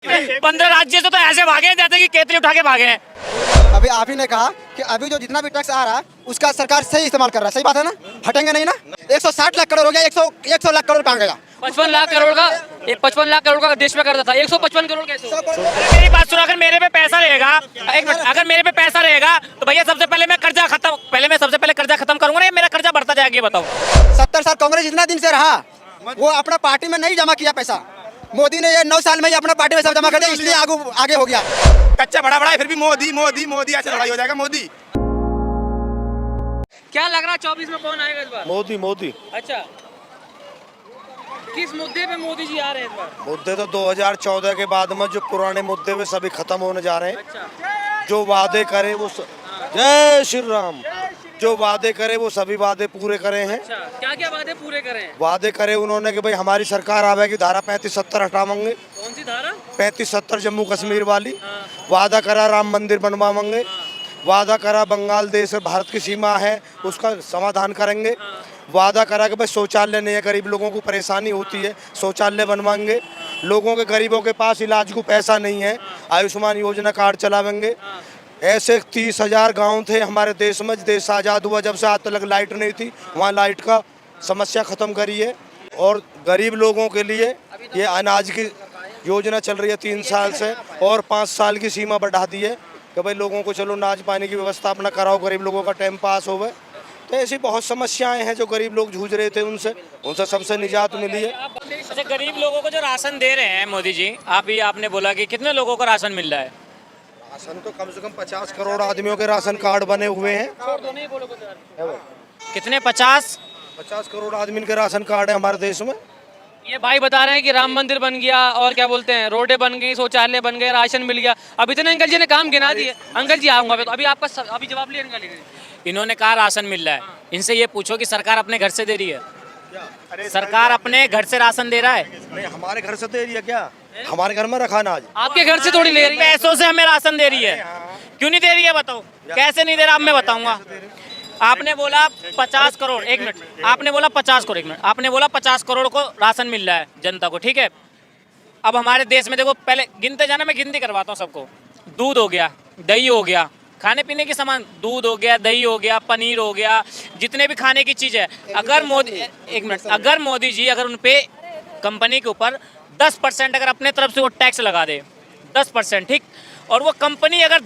15 राज्य से तो ऐसे भागे हैं जैसे कि केतली उठा के भागे हैं। अभी आप ही ने कहा कि अभी जो जितना भी टैक्स आ रहा है उसका सरकार सही इस्तेमाल कर रहा है, सही बात है ना? हटेंगे नहीं ना? 160 लाख करोड़ हो गया, 100 लाख करोड़ कहाँ गया? 55 लाख करोड़ का 55 लाख करोड़ का देश में करता था, 155 करोड़ कैसे हो? मेरी बात सुनो, अगर मेरे पे पैसा रहेगा, एक मिनट, अगर मेरे पे पैसा रहेगा तो भैया सबसे पहले मैं कर्जा खत्म करूंगा ना, या मेरा कर्जा बढ़ता जाएगा, ये बताओ। 70 साल कांग्रेस जितना दिन से रहा वो अपना पार्टी में नहीं जमा किया पैसा। मोदी ने ये 9 साल में ही अपना पार्टी में सब जमा कर दिया, इसलिए आगे हो गया। कच्चा बड़ा है, फिर भी मोदी मोदी मोदी ऐसे लड़ाई हो जाएगा। मोदी क्या लग रहा है 24 में कौन आएगा इस बार? मोदी मोदी। अच्छा, किस मुद्दे पे मोदी जी आ रहे हैं इस बार? मुद्दे तो 2014 के बाद में जो पुराने मुद्दे में सभी खत्म होने जा रहे हैं। अच्छा, जो वादे करे वो जय श्री राम, जो वादे करे वो सभी वादे पूरे करे हैं। अच्छा, क्या क्या वादे पूरे करे हैं? वादे करे उन्होंने कि भाई हमारी सरकार आवेगी, धारा 35-70 हटावेंगे। कौन सी धारा? 35-70 जम्मू कश्मीर वाली। वादा करा राम मंदिर बनवाएंगे। वादा करा बंगाल देश और भारत की सीमा है उसका समाधान करेंगे। वादा करा कि भाई शौचालय नहीं है, गरीब लोगों को परेशानी होती है, शौचालय बनवाएंगे। लोगों के गरीबों के पास इलाज को पैसा नहीं है, आयुष्मान योजना कार्ड चलावेंगे। ऐसे 30,000 गांव थे हमारे देश में, देश आज़ाद हुआ जब से आज तक लाइट नहीं थी, वहाँ लाइट का समस्या ख़त्म करी है। और गरीब लोगों के लिए ये अनाज की योजना चल रही है 3 साल से, और 5 साल की सीमा बढ़ा दी है कि भाई लोगों को चलो अनाज पानी की व्यवस्था अपना कराओ, गरीब लोगों का टाइम पास होवे। तो ऐसी बहुत समस्याएं हैं जो गरीब लोग जूझ रहे थे, उनसे सबसे निजात मिली है। अच्छा, गरीब लोगों को जो राशन दे रहे हैं मोदी जी, आपने बोला कि कितने लोगों को राशन मिल रहा है? राशन तो कम से कम 50 करोड़ आदमियों के राशन कार्ड बने हुए हैं। कितने? 50 करोड़ आदमी के राशन कार्ड है हमारे देश में। ये भाई बता रहे हैं कि राम मंदिर बन गया और क्या बोलते हैं, रोडें बन गई, शौचालय बन गए, राशन मिल गया। अब इतने अंकल जी ने काम गिना दिए। अंकल जी आऊंगा तो अभी आपका अभी जवाब लिया अंकल जी। इन्होंने कहा राशन मिल रहा है, इनसे ये पूछो कि सरकार अपने घर से दे रही है? सरकार अपने घर से राशन दे रहा है? नहीं, हमारे घर से दे रही है क्या? हमारे घर में रखा अनाज। आपके घर से थोड़ी ले रही है। पैसों से हमें राशन दे रही है। क्यों नहीं दे रही है बताओ? कैसे नहीं दे रहा, अब मैं बताऊंगा। आपने बोला 50 करोड़, एक मिनट, आपने बोला 50 करोड़, एक मिनट, आपने बोला 50 करोड़ को राशन मिल रहा है जनता को, ठीक है। अब हमारे देश में देखो, पहले गिनते जाना, मैं गिनती करवाता हूँ सबको। दूध हो गया, दही हो गया, खाने पीने के सामान, दूध हो गया, दही हो गया, पनीर हो गया, जितने भी खाने की चीज़ है, अगर मोदी, एक मिनट, अगर मोदी जी अगर उन पे कंपनी के ऊपर 10% अगर अपने तरफ से वो टैक्स लगा दे, 10%, ठीक, और वो कंपनी अगर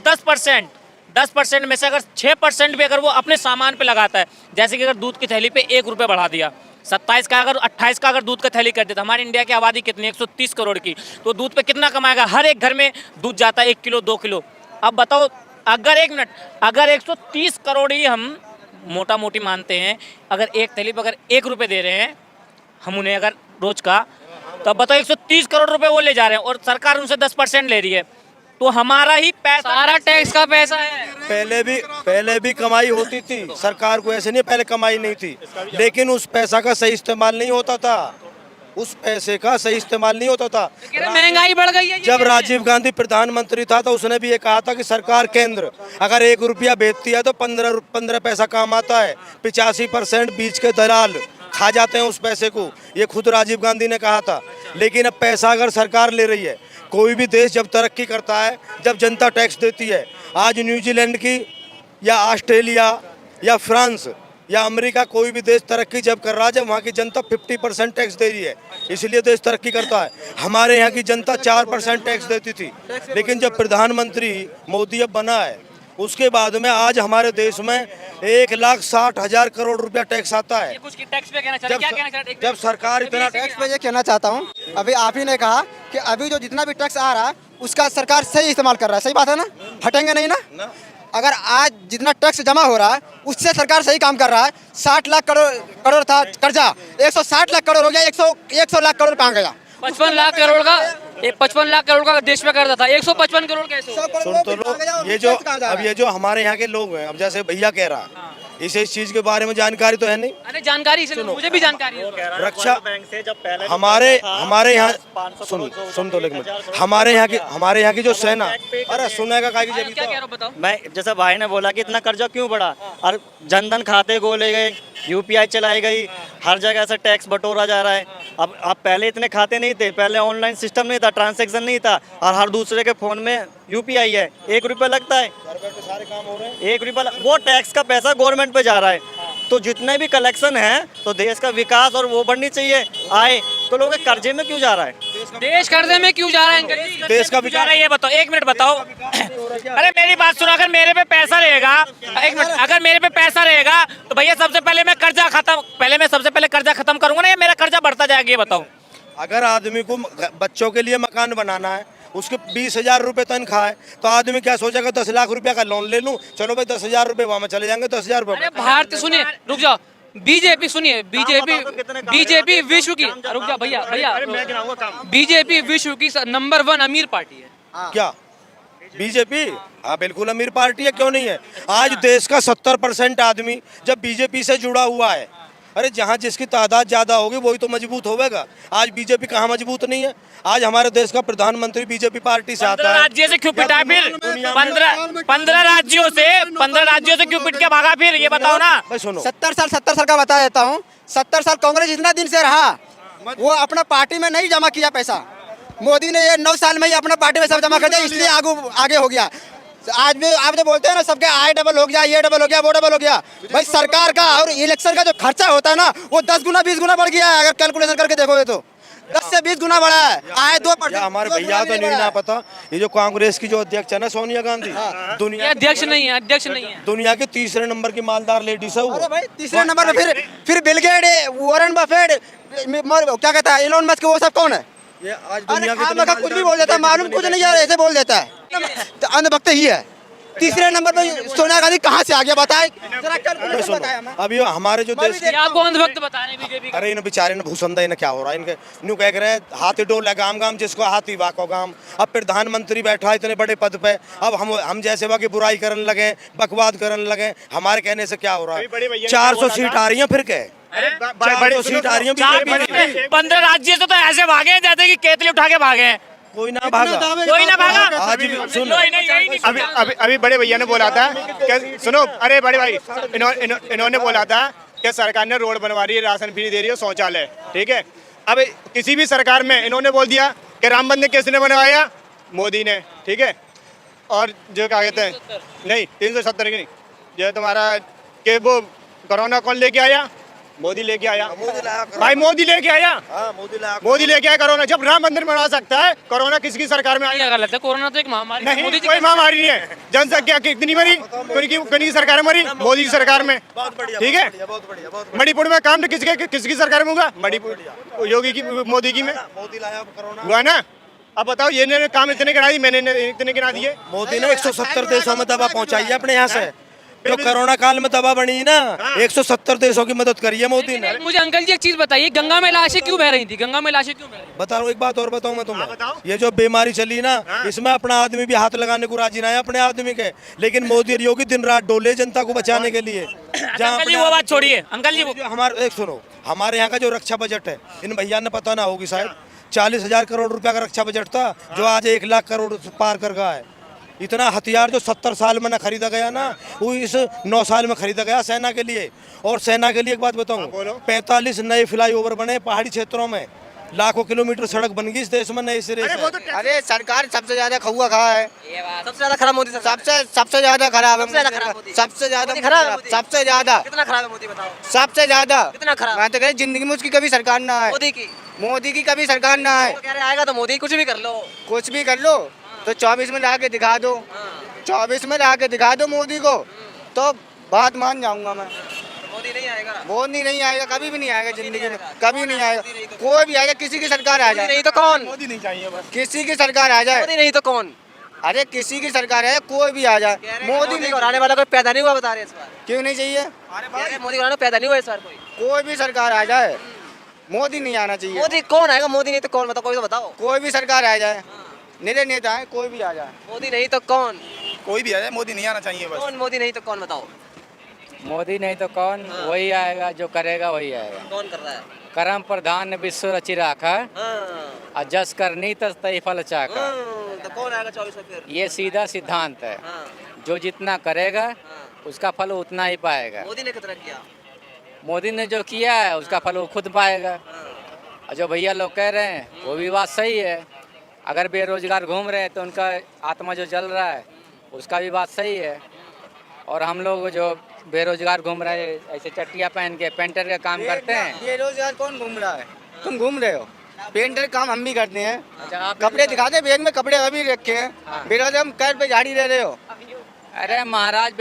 10% में से अगर 6% भी अगर वो अपने सामान पे लगाता है, जैसे कि अगर दूध की थैली पे 1 रुपये बढ़ा दिया, 27 का अगर 28 का अगर दूध का थैली कर देता, हमारे इंडिया की आबादी कितनी है? 130 करोड़ की, तो दूध पे कितना कमाएगा? हर एक घर में दूध जाता है 1 किलो 2 किलो। अब बताओ, अगर एक मिनट, अगर 130 करोड़ ही हम मोटा मोटी मानते हैं, अगर एक थैली पर अगर 1 रुपये दे रहे हैं हम उन्हें अगर रोज का, तो अब बताओ 130 करोड़ रुपए वो ले जा रहे हैं और सरकार उनसे 10% ले रही है, तो हमारा ही पैसा, सारा टैक्स का पैसा है। पहले भी कमाई होती थी, सरकार को ऐसे नहीं पहले कमाई नहीं थी, लेकिन उस पैसा का सही इस्तेमाल नहीं होता था। उस पैसे का सही इस्तेमाल नहीं होता था। महंगाई बढ़ गई है। जब राजीव गांधी प्रधानमंत्री था तो उसने भी ये कहा था कि सरकार केंद्र अगर 1 रुपया बेचती है तो 15 पैसा काम आता है। 85% बीच के दलाल खा जाते हैं उस पैसे को, ये खुद राजीव गांधी ने कहा था। लेकिन अब पैसा अगर सरकार ले रही है, कोई भी देश जब तरक्की करता है, जब जनता टैक्स देती है, आज न्यूजीलैंड की या ऑस्ट्रेलिया या फ्रांस या अमेरिका, कोई भी देश तरक्की जब कर रहा है जब वहाँ की जनता 50% टैक्स दे रही है, इसलिए देश तरक्की करता है। हमारे यहाँ की जनता 4% टैक्स देती थी, लेकिन जब प्रधानमंत्री मोदी अब बना है उसके बाद में आज हमारे देश में 1,60,000 करोड़ रुपया टैक्स आता है। कुछ टैक्स पे कहना चाहते हैं, क्या कहना चाहते हैं? जब सरकार इतना टैक्स पे ये कहना चाहता हूँ, अभी आप ही ने कहा कि अभी जो जितना भी टैक्स आ रहा है उसका सरकार सही इस्तेमाल कर रहा है, सही बात है ना? हटेंगे नहीं ना? अगर आज जितना टैक्स जमा हो रहा है उससे सरकार सही काम कर रहा है। 60 लाख करोड़ था कर्जा, 160 लाख करोड़ हो गया, 100 लाख करोड़ कहाँ गया? 55 लाख करोड़ का 55 लाख करोड़ का देश में करता था, 155 करोड़ कैसे हो? सुन तो लो, ये जो हमारे यहाँ के लोग हैं, अब जैसे भैया कह रहा, इसे इस चीज के बारे में जानकारी तो है नहीं। अरे जानकारी से मुझे भी जानकारी है। रक्षा हमारे यहाँ सुन तो लेकिन हमारे यहाँ की जो सेना, अरे सुनेगा काय की क्या जगह कह रहे हो बताओ। मैं जैसे भाई ने बोला कि इतना कर्जा क्यों बढ़ा, और जनधन खाते खोले गए, यूपीआई चलाई गई, हर जगह से टैक्स बटोरा जा रहा है। अब पहले इतने खाते नहीं थे, पहले ऑनलाइन सिस्टम नहीं था, ट्रांजैक्शन नहीं था, और हर दूसरे के फोन में यूपीआई है। 1 रुपया लगता है, सारे काम हो रहे हैं। 1 रुपया वो टैक्स का पैसा गवर्नमेंट पे जा रहा है। तो जितने भी कलेक्शन है तो देश का विकास और वो बढ़नी चाहिए आए, तो लोग कर्जे में क्यों जा रहा है? देश कर्जे में क्यों जा रहा है अंकल जी? देश का जा रहा है ये बताओ, 1 मिनट बताओ। अरे मेरी बात सुनो, अगर मेरे पे पैसा रहेगा, 1 मिनट, अगर मेरे पे पैसा रहेगा तो भैया सबसे पहले मैं सबसे पहले कर्जा खत्म करूंगा ना, या मेरा कर्जा बढ़ता जाएगा ये बताओ। अगर आदमी को बच्चों के लिए मकान बनाना है, उसके 20,000 रुपये तनख्वाह है, तो आदमी क्या सोचेगा 10 लाख रुपया का लोन ले लूं, चलो भाई 10,000 रुपये वहाँ में चले जाएंगे, 10,000 अरे रुपये। भारत सुनिए, रुक जाओ। बीजेपी सुनिए, बीजेपी विश्व की, रुक जाओ भैया, बीजेपी विश्व की नंबर 1 अमीर पार्टी है। क्या बीजेपी? हाँ बिल्कुल अमीर पार्टी है, क्यों नहीं है। आज देश का 70% आदमी जब बीजेपी से जुड़ा हुआ है, अरे जहाँ जिसकी तादाद ज्यादा होगी वही तो मजबूत होगा। आज बीजेपी कहाँ मजबूत नहीं है। आज हमारे देश का प्रधानमंत्री बीजेपी पार्टी से आता है। राज्य से क्यों पिटा फिर? 15 राज्यों से क्यों पिट के भागा फिर, ये बताओ ना। भाई सुनो, 70 साल का बता देता हूँ। 70 साल कांग्रेस इतना दिन से रहा, वो अपना पार्टी में नहीं जमा किया पैसा। मोदी ने ये 9 साल में ही अपना पार्टी में सब जमा कर दिया, इसलिए आगे हो गया। आज भी आप जो बोलते हैं ना, सबके आय डबल हो गया, ये डबल हो गया, वो डबल हो गया। भाई सरकार का और इलेक्शन का जो खर्चा होता है ना, वो 10 गुना 20 गुना बढ़ गया है। अगर कैलकुलेशन करके देखोगे तो 10 से 20 गुना बढ़ा है। आय 2%। हमारे भैया तो नहीं ना पता, ये जो कांग्रेस की जो अध्यक्ष है ना सोनिया गांधी, दुनिया अध्यक्ष नहीं है। दुनिया के 3रे नंबर की मालदार लेडीज है वो। अरे भाई 3रे नंबर पे फिर बिल गेट्स, वॉरेन बफेट, क्या कहता है एलोन मस्क, वो सब कौन है? ये आज अरे दुनिया खामखा कुछ भी बोल देता है, मालूम कुछ नहीं है, ऐसे बोल देता है। तो अंधभक्त ही है। 3रे नंबर पे सोनिया गांधी कहाँ से आ गया बताए जरा, कैलकुलेशन बताया हमें। अभी हमारे जो देश ये आपको अंधभक्त बता रहे हैं बीजेपी का। अरे इन बेचारे ने भूसंदा इन्हें क्या हो रहा है इनके, न्यू कह रहे हैं हाथी डोल है गाम गाम, जिसको हाथी वाको गाम। अब प्रधानमंत्री बैठा है इतने बड़े पद पे, अब हम जैसे वहाँ की बुराई करने लगे, बकवाद करने लगे। हमारे कहने से क्या हो रहा है? 400 सीट आ रही है, फिर क्या? 400 सीट आ रही है। 15 राज्य से तो ऐसे भागे हैं जैसे कि केतली उठा के भागे हैं। कोई ना भागा। आज भी सुन, अभी बड़े भैया ने बोला था कि सुनो, अरे बड़े भाई, इन्होंने बोला था कि सरकार ने रोड बनवा रही है, राशन फ्री दे रही है, शौचालय, ठीक है। अब किसी भी सरकार में इन्होंने बोल दिया कि राम मंदिर किसने बनवाया? मोदी ने, ठीक है। और जो क्या कहते हैं, नहीं 370 की नहीं, जो तुम्हारा कि वो कोरोना कौन लेके आया? मोदी लेके आया भाई, मोदी लेके आया, मोदी लेके आया कोरोना। जब राम मंदिर बना सकता है, कोरोना किसकी सरकार में आया? गलत है, कोरोना तो एक महामारी नहीं, कोई महामारी नहीं है। जनसंख्या कितनी मरी? कितनी सरकार में मरी? मोदी की सरकार में, ठीक है। मणिपुर में काम किसकी सरकार में होगा? मणिपुर योगी की, मोदी की में हुआ ना। अब बताओ, ये काम इतने गिना दिए, मैंने इतने गिना दिए। मोदी ने 170 देशों में दवा पहुंचाई है अपने यहाँ से। जो कोरोना काल में दवा बनी ना, 170 देशों की मदद करी है मोदी ने। मुझे अंकल जी एक चीज बताइए, गंगा में लाशें क्यों बह रही थी? गंगा में लाशें क्यों बह रही थी? बता रहा हूँ, एक बात और बताऊँ मैं तुम्हें। ये जो बीमारी चली ना, इसमें अपना आदमी भी हाथ लगाने को राजी ना है अपने आदमी के, लेकिन मोदी और योगी दिन रात डोले जनता को बचाने के लिए। अंकल जी वो बात छोड़िए, अंकल जी हमारे एक सुनो, हमारे यहाँ का जो रक्षा बजट है, इन भैया ने पता ना होगी शायद, 40,000 करोड़ रुपया का रक्षा बजट था, जो आज 1 लाख करोड़ पार कर गया है। इतना हथियार जो 70 साल में ना खरीदा गया ना, वो इस 9 साल में खरीदा गया सेना के लिए। और सेना के लिए एक बात बताऊं, 45 नए फ्लाईओवर बने पहाड़ी क्षेत्रों में, लाखों किलोमीटर सड़क बन गई इस देश में नए सिरे से। अरे सरकार सबसे ज्यादा खौआ खा है, सबसे ज्यादा खराब मोदी सरकार। सबसे ज्यादा खराब है, सबसे ज्यादा कितना खराब है मोदी बताओ? सबसे ज्यादा कितना खराब? मैं तो कह जिंदगी में उसकी कभी सरकार ना आए, मोदी की कभी सरकार ना आए। वो कह रहे आएगा तो मोदी कुछ भी कर लो, कुछ भी कर लो, तो 24 में ला के दिखा दो, 24 में ला के दिखा दो मोदी को, तो बात मान जाऊंगा मैं। मोदी नहीं आएगा, मोदी नहीं आएगा, कभी भी नहीं आएगा जिंदगी में, कभी नहीं आएगा। कोई भी आएगा, किसी की सरकार आ जाए, नहीं तो कौन? मोदी नहीं चाहिए बस। किसी की सरकार आ जाए, मोदी नहीं तो कौन? अरे किसी की सरकार है, कोई भी आ जाए, मोदी नहीं। आने वाला कोई पैदा नहीं हुआ बता रहे इस बार। क्यों नहीं चाहिए? मोदी को पैदा नहीं हुआ इस बार कोई भी सरकार आ जाए, मोदी नहीं आना चाहिए। मोदी कौन आएगा? मोदी नहीं तो कौन बताओ? कोई तो बताओ। कोई भी सरकार आ जाए, निरे नेता है, कोई भी आ जाए, मोदी नहीं तो कौन? कोई भी आ जाए, मोदी नहीं आना चाहिए बस। कौन मोदी नहीं तो कौन बताओ? मोदी नहीं तो कौन, वही आएगा जो करेगा वही आएगा। कौन कर रहा है? करम प्रधान विश्व रचि राखा, हाँ। और जस करनी तस तई फल चाका। तो कौन आएगा 24 में फिर? ये सीधा सिद्धांत है, हाँ। जो जितना करेगा हाँ। उसका फल उतना ही पाएगा। मोदी ने कितना किया? मोदी ने जो किया है उसका फल वो खुद पाएगा। हाँ। और जो भैया लोग कह रहे हैं वो भी बात सही है। अगर बेरोजगार घूम रहे हैं तो उनका आत्मा जो जल रहा है उसका भी बात सही है। और हम लोग जो बेरोजगार घूम रहे हैं ऐसे चट्टियाँ पहन के पेंटर का काम करते हैं। बेरोजगार कौन घूम रहा है? तुम घूम रहे हो। पेंटर काम हम भी करते हैं। अच्छा, आप कपड़े दिखाते बैग में, कपड़े अभी रखे हैं। बेरोजगार हम कैद पे झाड़ी रह रहे हो। अरे महाराज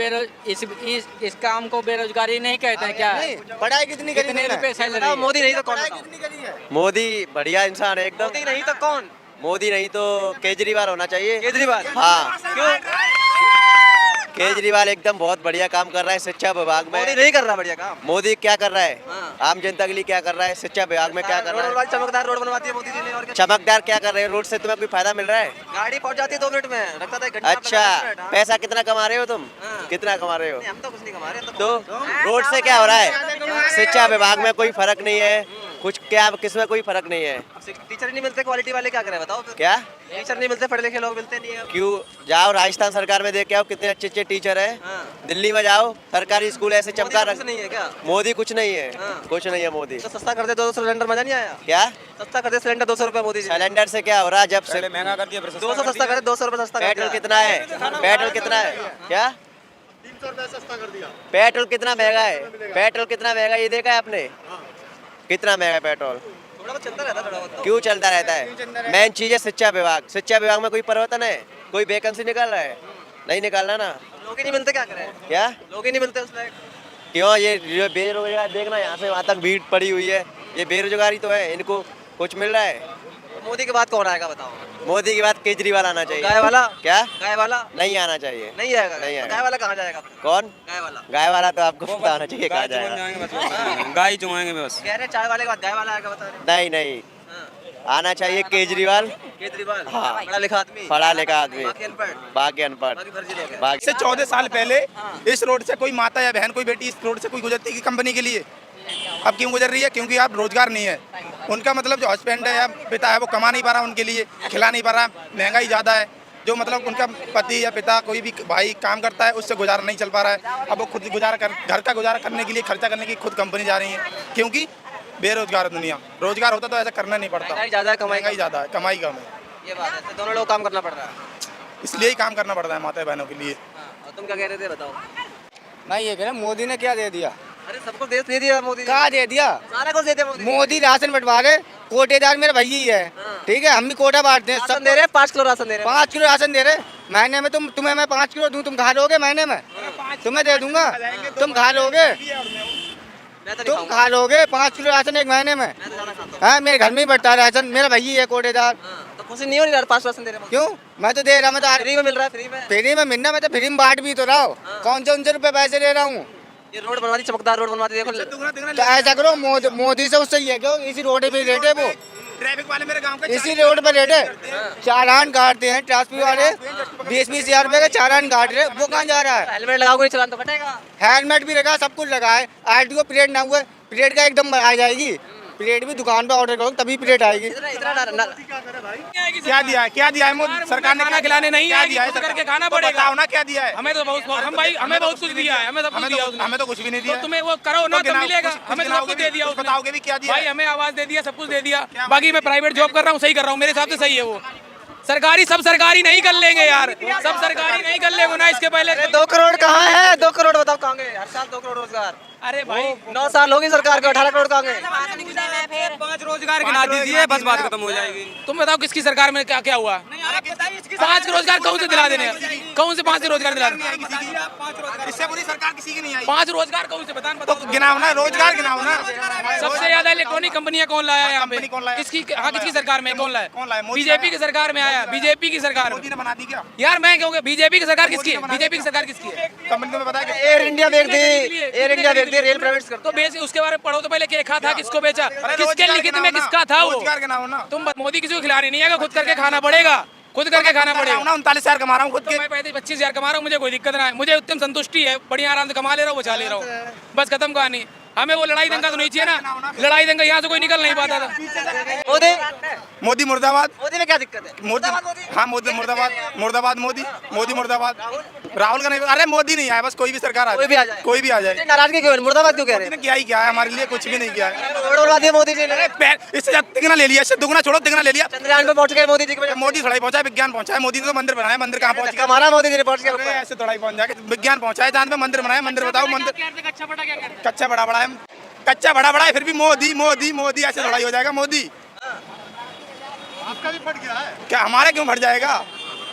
इस काम को बेरोजगारी नहीं कहते हैं क्या? नहीं, पढ़ाई कितनी करी कितने तुमने? रुपए सैलरी बताओ, है? मोदी नहीं तो कौन? पढ़ाई बताओ। कितनी करी है? मोदी बढ़िया इंसान है एकदम। मोदी नहीं तो कौन? मोदी नहीं तो केजरीवाल होना चाहिए। केजरीवाल। हाँ, क्यों? केजरीवाल एकदम बहुत बढ़िया काम कर रहा है शिक्षा विभाग मोदी में। नहीं कर रहा बढ़िया काम। मोदी क्या कर रहा है? हाँ। आम जनता के लिए क्या कर रहा है? शिक्षा विभाग में क्या कर रोड रहा है? बनवा, चमकदार रोड बनवाती है मोदी जी ने, और क्या? चमकदार क्या कर रहे हैं? रोड से तुम्हें कोई फायदा मिल रहा है? गाड़ी पहुंच जाती है 2 मिनट में, लगता था 1 घंटा। अच्छा, पैसा कितना कमा रहे हो तुम? हाँ। कितना कमा रहे हो? हम तो कुछ नहीं कमा रहे, हम तो रोड से क्या हो रहा है? शिक्षा विभाग में कोई फर्क नहीं है, कुछ क्या किसमें कोई फर्क नहीं है। टीचर नहीं मिलते, क्वालिटी वाले क्या करें बताओ फिर? क्या टीचर नहीं मिलते, पढ़े लिखे लोग मिलते नहीं है। क्यों? जाओ राजस्थान सरकार में देख के आओ कितने अच्छे अच्छे टीचर है। हाँ। दिल्ली में जाओ सरकारी स्कूल ऐसे चमका मोदी रख। कुछ नहीं है क्या? मोदी कुछ नहीं है, हाँ। कुछ नहीं है मोदी। तो सस्ता कर दे 200 सिलेंडर, मजा नहीं आया? क्या सस्ता कर दे सिलेंडर 200 रुपए मोदी जी ने। सिलेंडर से क्या हो रहा है? जब से महंगा कर दिया, 200 सस्ता करे, 200 रुपए सस्ता कर पेट्रोल दिया। कितना है? पेट्रोल कितना है? क्या 300 रुपए सस्ता कर दिया। पेट्रोल कितना महंगा है? पेट्रोल कितना महंगा ये देखा है आपने? कितना महंगा है पेट्रोल? थोड़ा बहुत चलता रहता है, थोड़ा बहुत तो। क्यों चलता रहता है? मेन चीज है शिक्षा विभाग। शिक्षा विभाग में कोई परिवर्तन है? कोई वैकेंसी निकल रहा है? नहीं निकाल रहा ना। लोग ही नहीं मिलते, क्या करें? क्या लोग ही नहीं मिलते उस लायक। क्यों? ये बेरोजगार देखना, यहाँ से वहाँ तक भीड़ पड़ी हुई है। ये बेरोजगारी तो है, इनको कुछ मिल रहा है? तो मोदी के बाद कौन आएगा बताओ? मोदी के बाद केजरीवाल आना चाहिए। गाय वाला? क्या? गाय वाला नहीं आना चाहिए। नहीं आएगा। नहीं तो आएगा। गाय वाला कहाँ जाएगा? कौन? गाय वाला। गाय वाला तो आपको पता होना चाहिए कहाँ जाएगा। गाय चुमाएंगे बस। कह रहे चाय वाले के बाद गाय वाला आएगा, बता रहे। नहीं नहीं, हाँ। आना चाहिए केजरीवाल। केजरीवाल। हाँ। पढ़ा लिखा आदमी। पढ़ा लिखा आदमी, बाकी अनपढ़। बाकी अनपढ़, बाकी फर्जी लोग हैं। बाकी से 14 साल पहले इस रोड से कोई माता या बहन, कोई बेटी इस रोड से कोई गुजरती थी कंपनी के लिए। अब क्यों गुजर रही है? क्योंकि आप रोजगार नहीं है उनका। मतलब जो हस्बैंड है या पिता है वो कमा नहीं पा रहा, उनके लिए खिला नहीं पा रहा, महंगाई ज़्यादा है। जो मतलब उनका पति या पिता कोई भी भाई काम करता है उससे गुजारा नहीं चल पा रहा है। अब वो खुद गुजारा कर, घर का गुजारा करने के लिए, खर्चा करने की खुद कंपनी जा रही है, क्योंकि बेरोजगार है दुनिया। रोजगार होता तो ऐसा करना नहीं पड़ता। महंगाई ज़्यादा है, कमाई महंगाई ज़्यादा है, कमाई कम है, ये बात है। तो दोनों लोग काम करना पड़ रहा है। इसलिए ही काम करना पड़ता है माता बहनों के लिए। हाँ, और तुम क्या कह रहे थे बताओ? मैं ये कह रहा हूं, मोदी ने क्या दे दिया? अरे सबको देश दे दिया मोदी। कहाँ दे दिया? सारा कुछ दे दिया मोदी। मोदी राशन बंटवा रहे, कोटेदार मेरा भैया ही है। ठीक है, हम भी कोटा बांटते हैं। राशन सब दे रहे, 5 किलो राशन दे रहे। 5 किलो राशन दे रहे महीने में। तुम्हें मैं 5 किलो दूं, तुम खा लोगे महीने में? तुम्हें दे दूंगा, तुम खा लोगे? मैं तो नहीं तुम खाऊंगा। खा लोगे 5 किलो राशन एक महीने में? मैं तो खाना खाता हूँ। हाँ, मेरे घर में ही बढ़ता है राशन, मेरा भैया है कोटेदार। हाँ, तो खुशी नहीं हो रही यार, 5 राशन दे रहे मोदी। क्यों? मैं तो दे रहा, मैं तो फ्री में मिल रहा है, फ्री में। फ्री में मिलना, मैं तो फ्री में बांट भी तो रहा हूँ। कौन से उनसे रुपए पैसे ले रहा हूँ? ये रोड बनवा दी, चमकदार रोड बनवा दी, देखो। तो ऐसा करो, मोदी से उससे ये कहो, इसी रोड पे रेट है वो, ट्रैफिक वाले मेरे गांव के इसी रोड पे रेट है। चालान काटते हैं ट्रांसपोर्ट वाले, 20-20 हजार रुपए का चालान काट रहे, वो कहाँ जा रहा है? हेलमेट लगाओगे चलान तो कटेगा। हेलमेट भी लगा, सब कुछ लगा है। आरटीओ पीरियड ना हुआ, पीरियड का एकदम आ जाएगी। पीरियड भी दुकान पे ऑर्डर करो तभी पीरियड आएगी। क्या दिया है? क्या दिया है मोदी सरकार ने? खाना खिलाने नहीं क्या आएगी, दिया है खुद करके सरकार? खाना तो पड़ेगा। बताओ ना क्या दिया है? हमें तो बहुत हमें बहुत कुछ दिया है, हमें सब कुछ दिया उसने। हमें तो कुछ भी नहीं तो दिया। तुम्हें वो करो ना तो मिलेगा। हमें तो सब कुछ दे दिया उसने। बताओगे भी क्या दिया भाई है? हमें आवाज दे दिया, सब कुछ दे दिया। बाकी मैं प्राइवेट जॉब कर रहा हूँ, सही कर रहा हूँ, मेरे हिसाब से सही है वो। सरकारी सब सरकारी नहीं कर लेंगे यार, सब सरकारी नहीं कर लेंगे ना। इसके पहले 2 करोड़ कहाँ है? 2 करोड़ बताओ कहाँ गए? हर साल 2 करोड़ रोजगार। अरे भाई 9 साल होगी सरकार को, 18 करोड़ कहाँ गए? 5 रोजगार गिना दीजिए, बस बात खत्म हो जाएगी। तुम बताओ किसकी सरकार में क्या क्या हुआ? 5 रोजगार कौन से दिला देने? कौन से 5 रोजगार दिला देने? इससे पूरी सरकार किसी की नहीं आई। 5 रोजगार कौन से बताओ? तो गिनाओ ना, रोजगार गिनाओ ना। सबसे ज्यादा इलेक्ट्रॉनिक कंपनियां कौन लाया यहाँ पे? कंपनी कौन लाया? किसकी? हाँ, किसकी सरकार में कौन लाया? कौन लाया? मोदी बीजेपी की लाया। सरकार में आया, बीजेपी की सरकार में। मोदी ने बना दी क्या? यार मैं कहूँगा बीजेपी की सरकार किसकी है? बीजेपी की सरकार किसकी है? कंपनी तुम्हें पता है कि एयर इंडिया बेच दी, एयर इंडिया बेच दी, रेल प्राइवेट कर। तो बेच उसके बारे में पढ़ो तो पहले क्या था, किसको बेचा, अरे किसके रोजगार लिखित गिनाओ में ना, किसका था वो? रोजगार गिनाओ ना। तुम मोदी किसी को खिला रही नहीं है, खुद करके खाना पड़ेगा। खुद करके खाना पड़ेगा। 39,000 कमा रहा हूँ खुद तो मैं 25,000 कमा रहा हूँ, मुझे कोई दिक्कत ना है, मुझे उत्तम संतुष्टि है, बढ़िया आराम से कमा ले रहा हूँ, बचा ले रहा हूँ, बस खत्म कहानी। हमें वो लड़ाई दंगा तो नहीं चाहिए ना, लड़ाई दंगा यहाँ से कोई निकल नहीं पाता था। मोदी मोदी मुर्दाबाद। मोदी में क्या दिक्कत है? मोदी, हाँ मोदी मुर्दाबाद, मुर्दाबाद मोदी, मोदी मुर्दाबाद। राहुल का नहीं, अरे मोदी नहीं आया, बस कोई भी सरकार आ कोई भी आ जाए। कोई भी आ जाए। नाराजगी क्यों है? मुर्दाबाद क्यों कह रहे मोदी ने क्या ही किया है हमारे लिए, कुछ भी नहीं किया है। करोड़ उड़ा दिए मोदी जी ने। इससे तिगना ले लिया, इससे दुगना छोड़ो तिगना ले लिया। चंद्रयान पे पहुंच गए मोदी जी के। मोदी थोड़ा ही पहुंचा है, विज्ञान पहुंचा है। मोदी ने तो मंदिर बनाया, मंदिर कहाँ पहुंच गया? हमारा मोदी जी ने पहुंच गया अरे ऐसे थोड़ा ही पहुंच जाएगा, विज्ञान पहुंचा है, चांद पे मंदिर बनाया, मंदिर बताओ मंदिर। कच्चा बड़ा क्या करते कच्चा बड़ा बड़ा है, कच्चा बड़ा बड़ा है, फिर भी मोदी मोदी मोदी ऐसे थोड़ा ही हो जाएगा मोदी। आपका भी फट गया है क्या? हमारा क्यों फट जाएगा?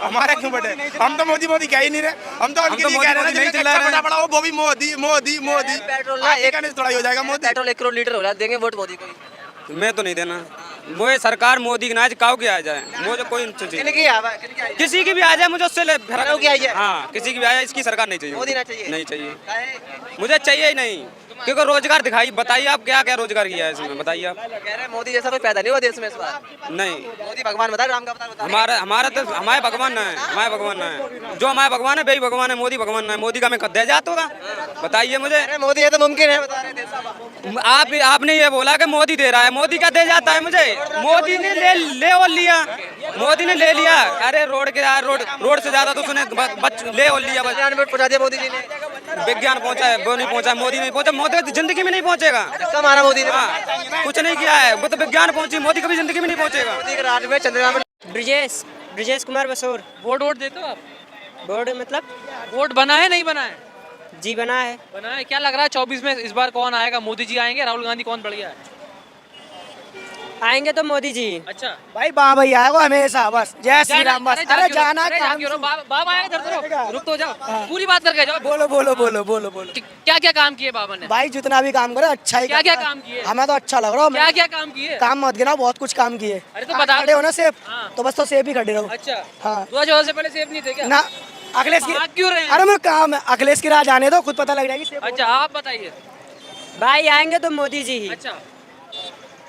हमारा क्यों फटे? हम तो मोदी मोदी कह ही नहीं रहे, हम तो उनके लिए कह रहे हैं ना, कच्चा बड़ा बड़ा हो वो भी मोदी मोदी मोदी। पेट्रोल ना एक थोड़ा ही हो जाएगा मोदी। पेट्रोल 1 करोड़ लीटर हो रहा है, देंगे वोट मोदी को। मैं तो नहीं देना, वो सरकार मोदी की ना काऊ की आ जाए, मुझे कोई नहीं चाहिए। किनकी आवा किनकी आई? किसी की भी आ जाए मुझे उससे काऊ की आई है? हाँ, किसी की भी आ जाए, इसकी सरकार नहीं चाहिए, मोदी ना चाहिए? नहीं चाहिए, काहे? मुझे चाहिए ही नहीं, क्योंकि रोजगार दिखाई, बताइए आप क्या क्या रोजगार किया है इसमें, बताइए आप। कह रहे हैं मोदी जैसा कोई पैदा नहीं हुआ देश में इस बार। नहीं, मोदी भगवान बता, राम का बता। हमारा तो हमारे भगवान ना है, हमारे भगवान ना है, जो हमारे भगवान है वही भगवान है, मोदी भगवान ना है। मोदी का मैं दे जाता होगा, बताइए मुझे। अरे मोदी है तो मुमकिन है, बता रहे थे साहब। आपने ये बोला कि मोदी दे रहा है, मोदी का दे जाता है मुझे, मोदी ने ले और लिया, मोदी ने ले लिया। अरे रोड के रोड से ज्यादा तो उसने ले और लिया, बस चंद्रयान पे पहुंचा दिया मोदी जी ने। विज्ञान पहुंचा है, वो नहीं पहुंचा, मोदी नहीं पहुंचा, मोदी जिंदगी में नहीं पहुंचेगा। कब मारा मोदी ने? हाँ, कुछ नहीं किया है, वो तो विज्ञान पहुंची, मोदी कभी जिंदगी में नहीं पहुंचेगा। मोदी के राज में चंद्रयान पे ब्रिजेश कुमार बसोर। वोट देते हो आप? बोर्ड मतलब वोट बना है नहीं बना है? जी बना है। बना है। क्या लग रहा है 24 में इस बार कौन आएगा? मोदी जी आएंगे, राहुल गांधी, कौन बढ़ गया है? आएंगे तो मोदी जी। अच्छा, भाई बाबा भैया आएगा हमेशा, बस जय श्री राम, बस। अरे जाना बाबा आएगा, रुक तो जाओ, पूरी बात करके जाओ। बोलो बोलो बोलो बोलो बोलो। क्या क्या काम किए बाबा ने? भाई जितना भी काम करे अच्छा ही क्या क्या काम किए? हमें तो अच्छा लग रहा है। क्या क्या काम किए? काम मत गिनाओ, बहुत कुछ काम किए। अरे तो बता खड़े हो ना सेब, हाँ। तो बस तो सेब ही खड़े रहो। अच्छा, हाँ 2014 से पहले सेफ नहीं थे क्या? ना, अखिलेश की। भाग क्यों रहे हैं? अरे मैं काम है, अखिलेश की राह जाने दो, खुद पता लग जाएगी सेब। अच्छा, आप बताइए। भाई आएंगे तो मोदी जी ही। अच्छा,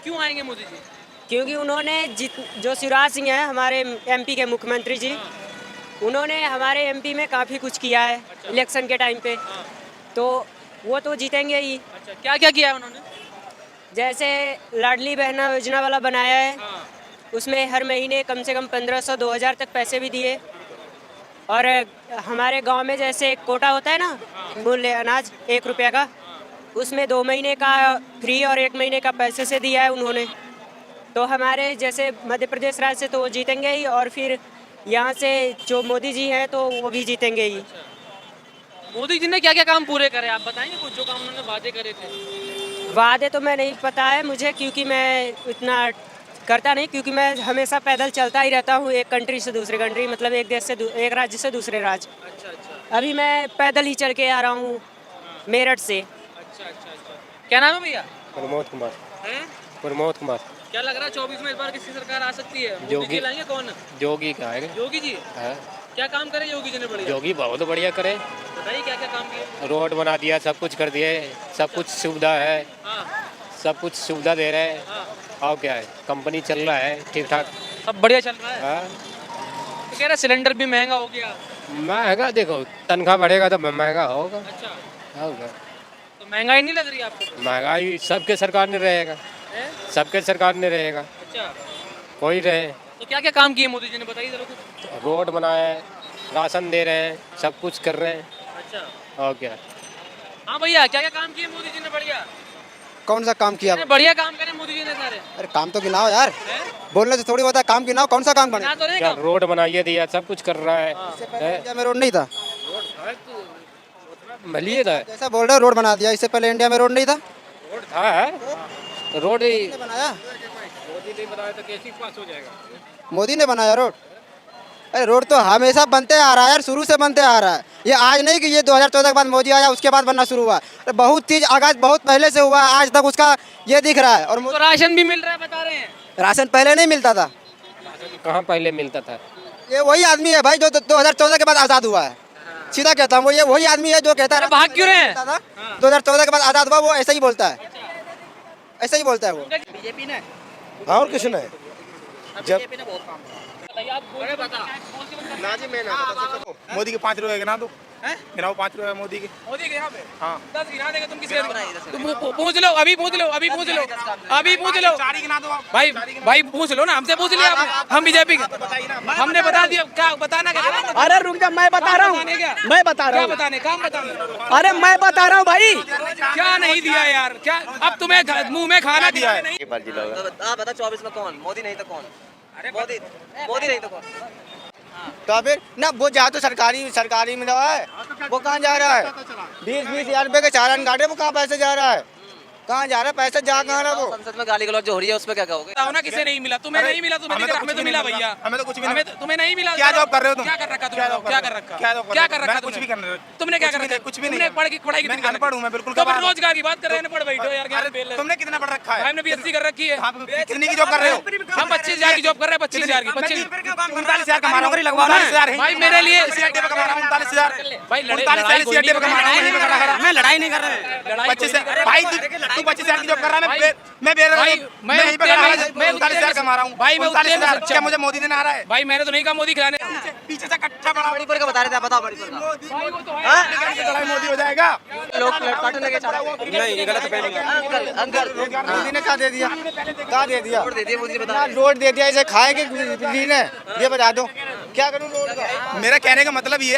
क्यों आएंगे मोदी जी? क्योंकि उन्होंने जो शिवराज सिंह हैं हमारे एमपी के मुख्यमंत्री जी, उन्होंने हमारे एमपी में काफ़ी कुछ किया है इलेक्शन के टाइम पे, तो वो तो जीतेंगे ही। अच्छा, क्या क्या किया है उन्होंने? जैसे लाडली बहना योजना वाला बनाया है, उसमें हर महीने कम से कम 1500 2000 तक पैसे भी दिए। और हमारे गांव में जैसे कोटा होता है ना, मूल्य अनाज 1 रुपये का, उसमें 2 महीने का फ्री और 1 महीने का पैसे से दिया है उन्होंने। तो हमारे जैसे मध्य प्रदेश राज्य से तो वो जीतेंगे ही, और फिर यहाँ से जो मोदी जी हैं तो वो भी जीतेंगे ही। मोदी जी ने क्या क्या काम पूरे करे, आप बताएंगे कुछ जो काम उन्होंने वादे करे थे? वादे तो मैं नहीं पता है मुझे, क्योंकि मैं इतना करता नहीं, क्योंकि मैं हमेशा पैदल चलता ही रहता हूँ, एक कंट्री से दूसरे कंट्री, मतलब एक देश से एक राज्य से दूसरे राज्य। अच्छा अच्छा अभी मैं पैदल ही चल के आ रहा हूँ मेरठ से। अच्छा अच्छा अच्छा, क्या नाम है भैया? प्रमोद कुमार। हैं? प्रमोद कुमार। क्या लग रहा है 24 में इस बार किसकी सरकार आ सकती है? मोदी योगी। जी लाएंगे कौन? योगी का आएगा। योगी जी। क्या काम करे योगी जी ने? बढ़िया। योगी बहुत बढ़िया करे, बताइए क्या क्या काम किए? रोड बना दिया, सब कुछ कर दिए, सब कुछ सुविधा है, हाँ सब कुछ सुविधा दे रहे हैं। हाँ, और क्या है, कंपनी चल रहा है ठीक ठाक। सब बढ़िया चल रहा है। हाँ, तो कह रहा सिलेंडर भी महंगा हो गया। महंगा, देखो तनख्वाह बढ़ेगा तो महंगा होगा। अच्छा, होगा। तो महंगाई नहीं लग रही आपको? महंगाई सबके सरकार ने रहेगा, हैं? सबके सरकार ने रहेगा, अच्छा, कोई रहे। तो क्या क्या काम किए मोदी जी ने, बताइए जरा कुछ। रोड बनाए, राशन दे रहे हैं, सब कुछ कर रहे हैं। अच्छा, और क्या। हाँ भैया, क्या क्या काम किए मोदी जी ने? बढ़िया। कौन सा काम किया? अरे बढ़िया काम करे मोदी जी ने सारे। अरे काम तो गिनाओ यार, हैं? बोलने से थोड़ी बता, काम गिनाओ, कौन सा काम बने? यहाँ तो नहीं क्या काम? रोड बनाइए दिया, सब कुछ कर रहा है। इंडिया में रोड नहीं था, भलिए था, जैसा बोल रहे हो रोड बना दिया, इससे पहले इंडिया में रोड नहीं था। रोड था, रोड ही किसने बनाया? मोदी ने बनाया तो कैसे पास हो जाएगा? मोदी ने बनाया रोड? अरे रोड तो हमेशा बनते आ रहा है यार, शुरू से बनते आ रहा है। ये आज नहीं कि ये 2014 के बाद मोदी आया उसके बाद बनना शुरू हुआ। अरे बहुत चीज आगाज बहुत पहले से हुआ है, आज तक उसका ये दिख रहा है। और तो राशन भी मिल रहा है बता रहे हैं। राशन पहले नहीं मिलता था, कहाँ पहले मिलता था? ये वही आदमी है भाई जो 2014 के बाद आज़ाद हुआ है। सीधा कहता हूँ, वो ये वही आदमी है जो कहता है भाग क्यों रहे हैं? 2014 के बाद आज़ाद हुआ, वो ऐसा ही बोलता है, ऐसा ही बोलता है वो। बीजेपी ने और किसने? जब बताइए आप ना जी मैं ना मोदी के 5 रुपए गिना दो, गिनाओ 5 रुपए मोदी के। मोदी के यहाँ पे हाँ 10 गिना देंगे तुम किसी तुम पूछ लो अभी पूछ लो अभी पूछ लो अभी पूछ लो भाई भाई पूछ लो ना हमसे पूछ लिया हम बीजेपी के हमने बता दिया क्या बताना क्या अरे रुक जा, मैं बता रहा हूँ, मैं बता रहा क्या हूँ, बताने काम बताने अरे मैं बता रहा हूँ भाई। क्या नहीं दिया यार क्या अब तुम्हें मुंह में खाना दिया है नहीं आप बता 24 में कौन? मोदी नहीं तो कौन? मोदी मोदी नहीं तो कौन? तो फिर ना वो जा तो सरकारी में रहा है, वो कहाँ जा रहा है? 20-20 हज़ार रुपए के चालान काटे, वो कहाँ पैसे जा रहा है? कहाँ जा रहा है पैसा? जा कहाँ रहा है वो? संसद में गाली गलौज जो हो रही है उस पर क्या कहोगे? बताओ ना किसे नहीं मिला तुम्हें नहीं मिला तुम्हें हमें तो मिला भैया हमें तो कुछ भी हमें तुम्हें नहीं मिला क्या जॉब कर रहे हो तुम? क्या कर रखा तुमने क्या कर रखा क्या कर रखा कुछ भी करने तुमने क्या कर रखा कुछ भी नहीं। तुमने पढ़ाई कितनी कर अनपढ़ हूँ मैं बिल्कुल। तो फिर रोजगार की बात कर रहे हैं पढ़ बैठो यार क्या बेल तुमने कितना पढ़ रखा है? हमने बीएससी कर रखी है कितनी की जॉब कर रहे हो? हम 25,000 की जॉब कर रहे हैं 25,000 की 39,000 कमा रहा हूँ। भाई मेरे लिए सीआईडी पे कमा रहा हूँ 39,000। भाई लड़ाई 39,000 सीआईडी पे कमा रहा हूँ, यहीं पे खड़ा खड़ा। मैं लड़ाई नहीं कर रहा 25 भाई तू 25,000 की जॉब कर रहा है, मैं बेरोजगार भाई, मैं यहीं पे खड़ा खड़ा मैं 39,000 कमा रहा हूँ। भाई, मैं उतने में 39,000 सच्चा क्या हूँ। मुझे मोदी देने आ रहा है? भाई मैंने तो नहीं कहा मोदी खिलाने पीछे से कट्ठा बड़ा मणिपुर का बता रहे थे, आप बताओ मणिपुर का। मोदी हो जाएगा। लोग काटने लगे नहीं ये गलत पहले अंकल मोदी ने क्या दे दिया? क्या दे दिया? दे दिए मोदी ने बता ना रोड दे दिया, इसे खाएंगे बिजली ने, ये बता दो क्या करूँ रोड का? मेरा कहने का मतलब ये